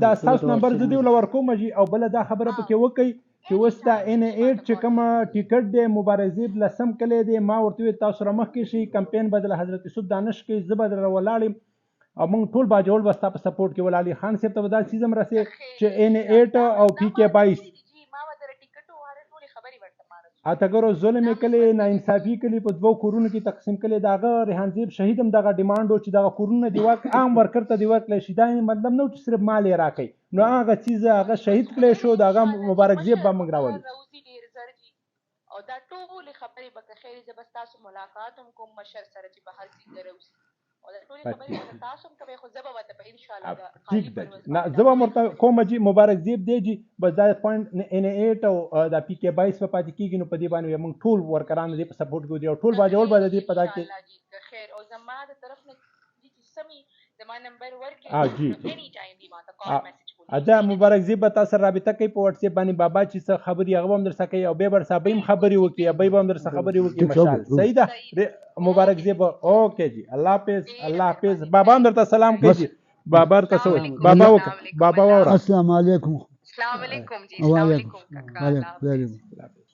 دا ستاسو نمبر زه دې ول ورکوم جي او بله دا خبره پکې وکئ چې اوس دا NA8 چې کوم ټیکټ دی مبارک زیب لسم کلی دی ما ورته ویل تاسو را مخکې شئ کمپین به د حضرت یوسف دانش کې زه به درله ولاړ یم او موږ ټول باجوړ به ستا په سپورټ کې ولاړ خان صاحب ته به دا څیز هم رسې چې NA8 او PK22 اتګرو ظلم یې کلی ناانصافي کلی په دوو کورونو کې تقسیم کلی د هغه ریحان زیب شهید هم دغه ډیمانډ و چې دغه کورونه دې ورک عام ورکر ته دې ورکړی شي دا مطلب نه و چې صرف مال یې راکوي نو هغه څیز هغه شهید کلی شو د هغه مبارک زیب به موږ راولو او دا ټولې خبرې به که خیر زه به ستاسو ملاقات هم کوم مشر سره چې به هر څه روسي او دا ټولې خبرې به تاسو هم کوئ خو زه به ورته په انشاءالله ټیک ده نه زه به هم ورته کوم جي مبارک زیب دی جي بس دا پوینټ NA8 او دا PK22 به پاتې کېږي نو په دې باندې موږ ټول ورکران دې په سپورټ کې دي او ټول باجوړ به د دې په دا کې خیر او زما د طرف نه چې سمي زما نمبر ورکړي جی اني ټایم دی ماته کال میسج ادا مبارک زیب به تاسو رابطه کوي په واتس اپ باندې بابا چې څه خبري هغه هم در سره کوي او به بر صاحب هم خبري وکي یا به هم در سره خبري وکي مشال صحیح ده مبارک زیب اوکے جی الله حافظ الله حافظ بابا هم درته سلام کوي بابا تاسو بابا السلام علیکم السلام علیکم جی السلام علیکم